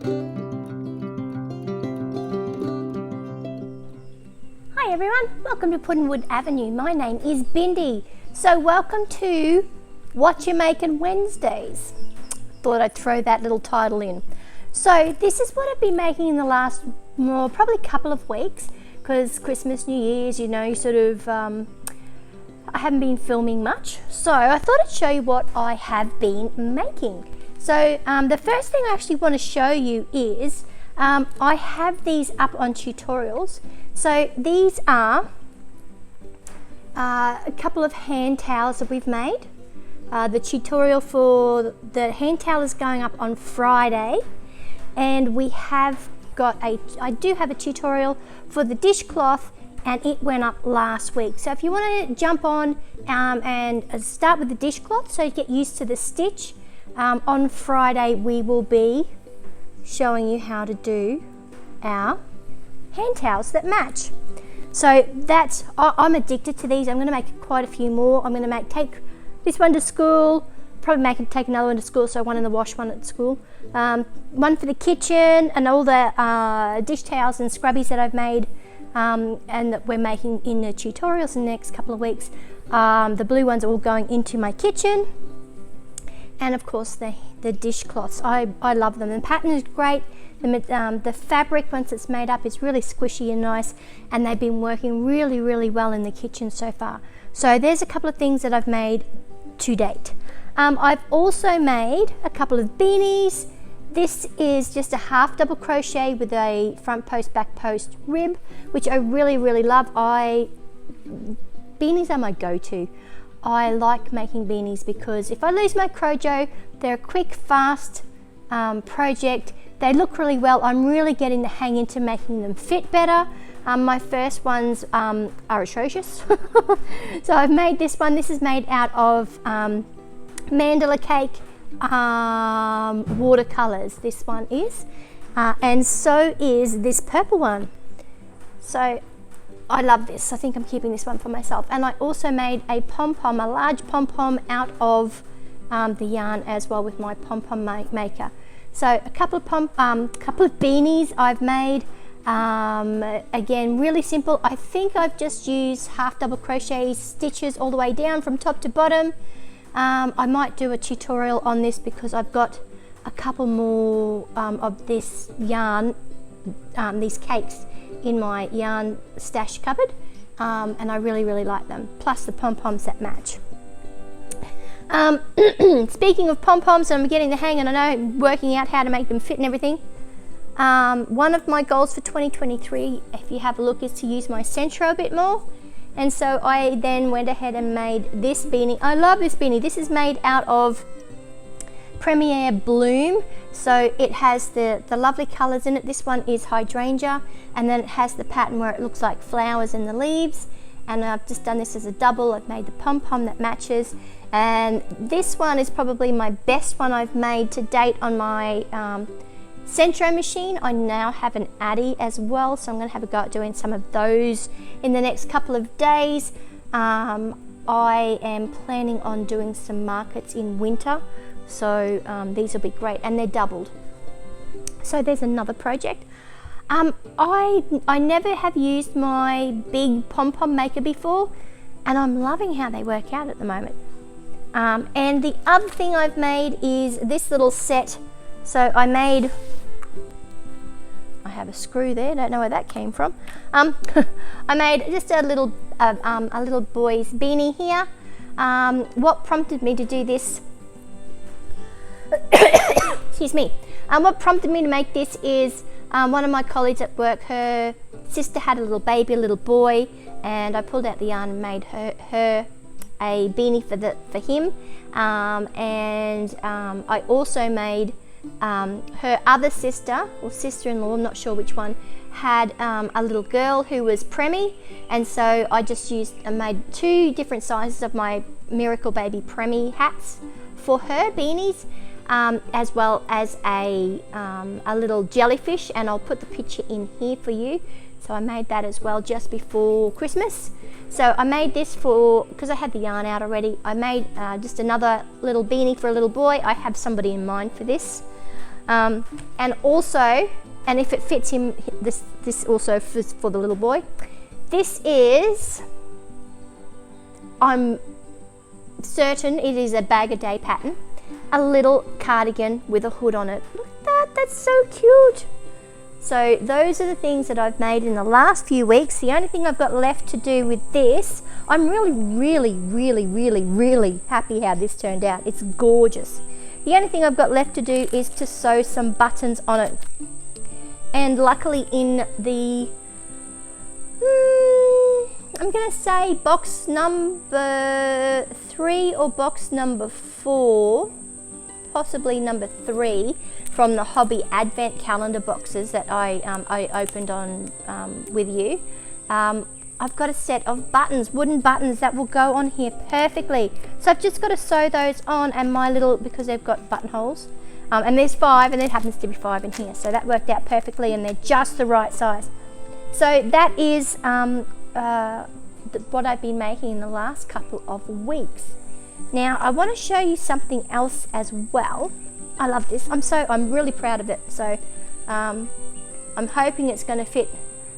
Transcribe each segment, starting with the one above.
Hi everyone, welcome to Puddinwood Avenue. My name is Bindi. So welcome to Whatcha Making Wednesdays. Thought I'd throw that little title in. So this is what I've been making in the last probably couple of weeks, because Christmas, New Year's, you know, sort of I haven't been filming much. So I thought I'd show you what I have been making. So the first thing I actually want to show you is I have these up on tutorials. So these are a couple of hand towels that we've made. The tutorial for the hand towel is going up on Friday, and we have got I do have a tutorial for the dishcloth, and it went up last week. So if you want to jump on and start with the dishcloth so you get used to the stitch, on Friday we will be showing you how to do our hand towels that match. So that's, I'm addicted to these. I'm going to make quite a few more. I'm going to take this one to school, probably take another one to school, so one in the wash, one at school. One for the kitchen, and all the dish towels and scrubbies that I've made and that we're making in the tutorials in the next couple of weeks. The blue ones are all going into my kitchen. And of course the dishcloths, I love them. The pattern is great. The fabric, once it's made up, is really squishy and nice, and they've been working really, really well in the kitchen so far. So there's a couple of things that I've made to date. I've also made a couple of beanies. This is just a half double crochet with a front post, back post rib, which I really, really love. Beanies are my go-to. I like making beanies because if I lose my crojo, they're a quick, fast project. They look really well. I'm really getting the hang into making them fit better. My first ones are atrocious. So I've made this one. This is made out of mandala cake watercolors. This one is, and so is this purple one. So I love this. I think I'm keeping this one for myself. And I also made a pom-pom, a large pom-pom out of the yarn as well with my pom-pom maker. So a couple of beanies I've made. Again, really simple. I think I've just used half double crochet stitches all the way down from top to bottom. I might do a tutorial on this because I've got a couple more of this yarn, these cakes, in my yarn stash cupboard, and I really, really like them, plus the pom-poms that match. Speaking of pom-poms, I'm getting the hang, and I know, working out how to make them fit and everything. One of my goals for 2023, if you have a look, is to use my Centro a bit more. And so I then went ahead and made this beanie. I love this beanie. This is made out of Premier Bloom. So it has the lovely colours in it. This one is hydrangea, and then it has the pattern where it looks like flowers in the leaves. And I've just done this as a double. I've made the pom-pom that matches. And this one is probably my best one I've made to date on my Centro machine. I now have an Addy as well, so I'm going to have a go at doing some of those in the next couple of days. I am planning on doing some markets in winter, so these will be great, and they're doubled. So there's another project. I never have used my big pom-pom maker before, and I'm loving how they work out at the moment. And the other thing I've made is this little set. So I have a screw there, don't know where that came from. I made just a little boy's beanie here. What prompted me to do this, excuse me, what prompted me to make this is one of my colleagues at work, her sister had a little baby, a little boy, and I pulled out the yarn and made her a beanie for him. And I also made her other sister, or sister-in-law, I'm not sure which one, had a little girl who was preemie, and so I just made 2 different sizes of my Miracle Baby preemie hats for her, beanies, as well as a little jellyfish, and I'll put the picture in here for you. So I made that as well just before Christmas. So I made this because I had the yarn out already. I made just another little beanie for a little boy. I have somebody in mind for this. And also, and if it fits him, this also fits for the little boy. This is, I'm certain it is a bag-a-day pattern. A little cardigan with a hood on it. Look at that, that's so cute. So those are the things that I've made in the last few weeks. The only thing I've got left to do with this, I'm really happy how this turned out. It's gorgeous. The only thing I've got left to do is to sew some buttons on it. And luckily in the, I'm gonna say box number 3 or box number 4, possibly number 3, from the Hobby Advent calendar boxes that I opened on with you. I've got a set of buttons, wooden buttons that will go on here perfectly. So I've just got to sew those on, and my little, because they've got buttonholes, and there's 5 and there happens to be 5 in here. So that worked out perfectly and they're just the right size. So that is what I've been making in the last couple of weeks. Now I want to show you something else as well. I love this. I'm really proud of it. So I'm hoping it's going to fit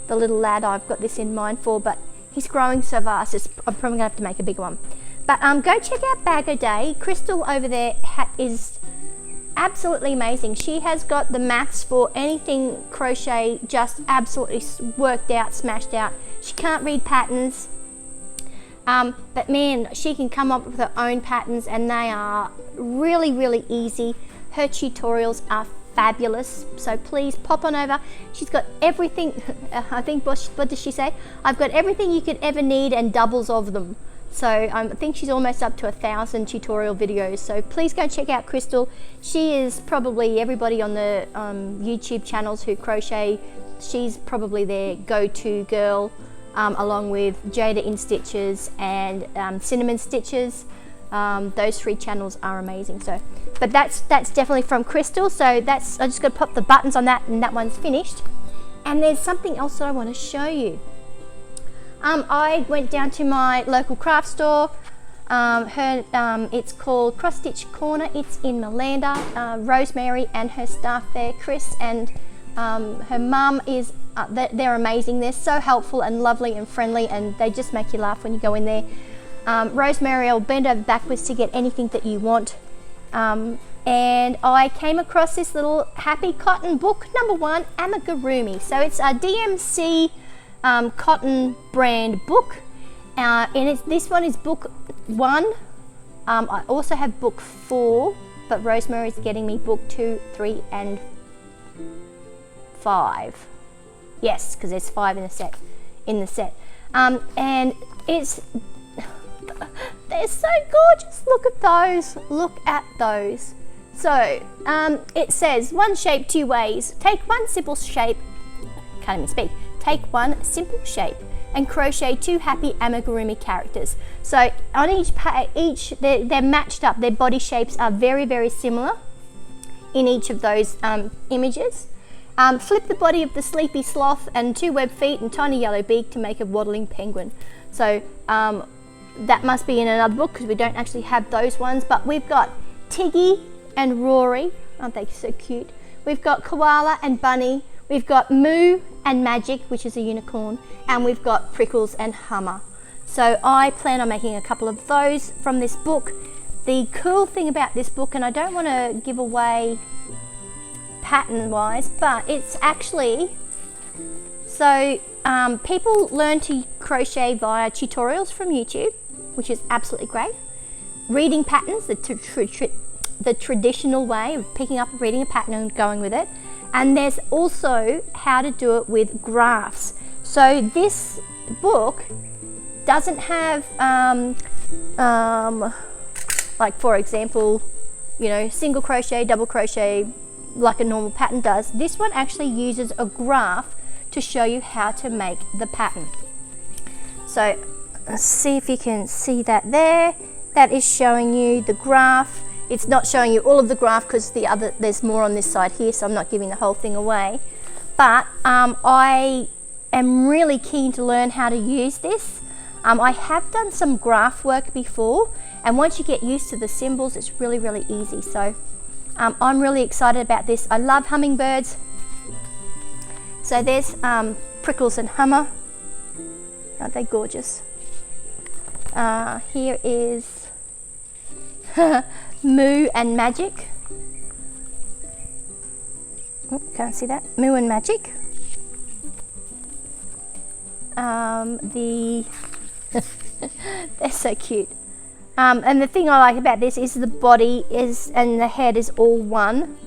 the little lad I've got this in mind for, but he's growing so fast, I'm probably going to have to make a bigger one. But go check out Bag a Day. Crystal over there is absolutely amazing. She has got the maths for anything crochet just absolutely worked out, smashed out. She can't read patterns, but man, she can come up with her own patterns, and they are really easy. Her tutorials are fabulous, so please pop on over. She's got everything. I think, what does she say? I've got everything you could ever need and doubles of them. So I think she's almost up to 1,000 tutorial videos. So please go check out Crystal. She is probably, everybody on the YouTube channels who crochet, she's probably their go-to girl, along with Jada in Stitches and Cinnamon Stitches. Those 3 channels are amazing. So, but that's definitely from Crystal. So I just got to pop the buttons on that, and that one's finished. And there's something else that I want to show you. I went down to my local craft store. It's called Cross Stitch Corner. It's in Malanda. Rosemary and her staff there, Chris and her mum, is they're amazing. They're so helpful and lovely and friendly, and they just make you laugh when you go in there. Rosemary will bend over backwards to get anything that you want. And I came across this little Happy Cotton book, number 1, amigurumi. So it's a DMC cotton brand book, and this one is book 1. I also have book 4, but Rosemary's getting me book 2, 3 and 5. Yes, because there's 5 in the set. And it's, they're so gorgeous. Look at those. Look at those. So it says, 1 shape 2 ways. Take 1 simple shape. Can't even speak. Take 1 simple shape and crochet 2 happy amigurumi characters. So on each they're matched up. Their body shapes are very similar in each of those images. Flip the body of the sleepy sloth and 2 web feet and tiny yellow beak to make a waddling penguin. So that must be in another book, because we don't actually have those ones. But we've got Tiggy and Rory. Aren't they so cute? We've got Koala and Bunny. We've got Moo and Magic, which is a unicorn, and we've got Prickles and Hummer. So I plan on making a couple of those from this book. The cool thing about this book, and I don't want to give away pattern wise, but it's actually, so people learn to crochet via tutorials from YouTube, which is absolutely great. Reading patterns, the traditional way of picking up, reading a pattern and going with it. And there's also how to do it with graphs. So this book doesn't have, like for example, you know, single crochet, double crochet, like a normal pattern does. This one actually uses a graph to show you how to make the pattern. So let's see if you can see that there. That is showing you the graph. It's not showing you all of the graph because there's more on this side here, so I'm not giving the whole thing away. But I am really keen to learn how to use this. I have done some graph work before, and once you get used to the symbols, it's really easy. So I'm really excited about this. I love hummingbirds. So there's Prickles and Hummer. Aren't they gorgeous? Here is Moo and Magic. Oh, can't see that. Moo and Magic. They're so cute. And the thing I like about this is the body is and the head is all one,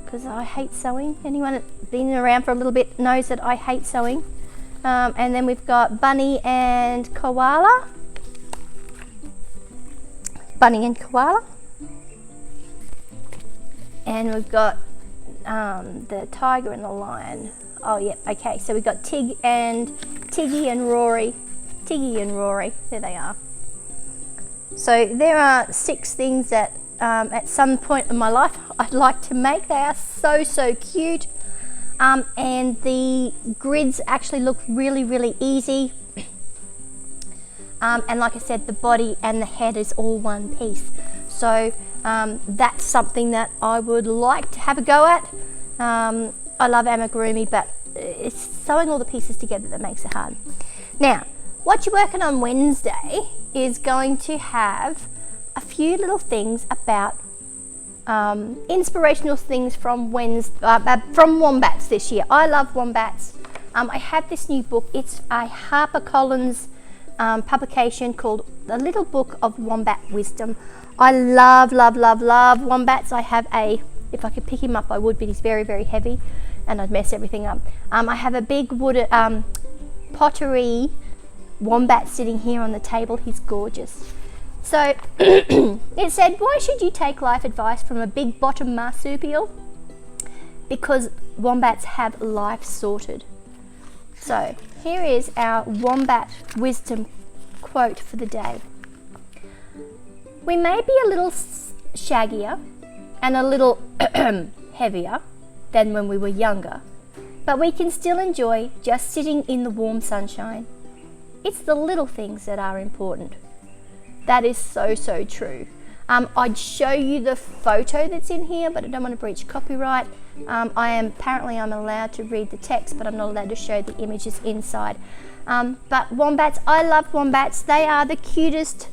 because I hate sewing. Anyone that's been around for a little bit knows that I hate sewing. And then we've got Bunny and Koala. Bunny and Koala. And we've got the tiger and the lion. Oh yeah, okay, so we've got Tiggy and Rory. Tiggy and Rory, there they are. So there are 6 things that at some point in my life I'd like to make. They are so cute. And the grids actually look really easy. And like I said, the body and the head is all one piece. So that's something that I would like to have a go at. I love amigurumi, but it's sewing all the pieces together that makes it hard. Now, what you're working on Wednesday is going to have a few little things about inspirational things from Wombats this year. I love Wombats. I have this new book. It's a HarperCollins publication called The Little Book of Wombat Wisdom. I love Wombats. I have if I could pick him up I would, but he's very heavy and I'd mess everything up. I have a big wood pottery wombat sitting here on the table. He's gorgeous. So it said, why should you take life advice from a big bottom marsupial? Because wombats have life sorted. So here is our wombat wisdom quote for the day. We may be a little shaggier and a little heavier than when we were younger, but we can still enjoy just sitting in the warm sunshine. It's the little things that are important. That is so true. I'd show you the photo that's in here, but I don't want to breach copyright. I'm allowed to read the text, but I'm not allowed to show the images inside. But wombats, I love wombats. They are the cutest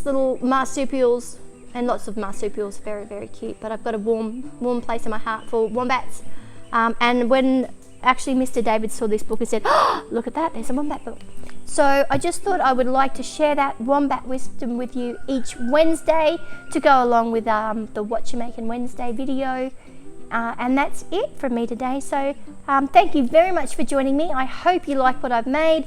little marsupials, and lots of marsupials, very cute. But I've got a warm place in my heart for wombats. And when actually Mr. David saw this book and said, oh, look at that, there's a wombat book. So I just thought I would like to share that wombat wisdom with you each Wednesday to go along with the Whatcha Making Wednesday video. And that's it from me today. So thank you very much for joining me. I hope you like what I've made.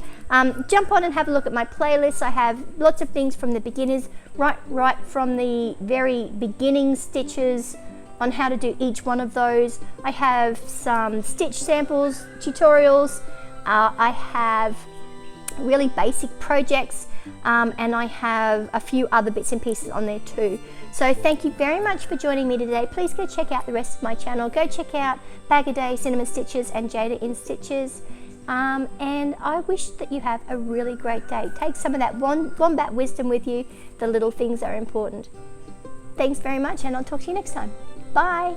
Jump on and have a look at my playlist. I have lots of things from the beginners, right from the very beginning stitches on how to do each one of those. I have some stitch samples, tutorials. I have really basic projects, and I have a few other bits and pieces on there too. So thank you very much for joining me today. Please go check out the rest of my channel. Go check out Bag a Day, Cinnamon Stitches and Jada in Stitches. And I wish that you have a really great day. Take some of that wombat wisdom with you. The little things are important. Thanks very much, and I'll talk to you next time. Bye.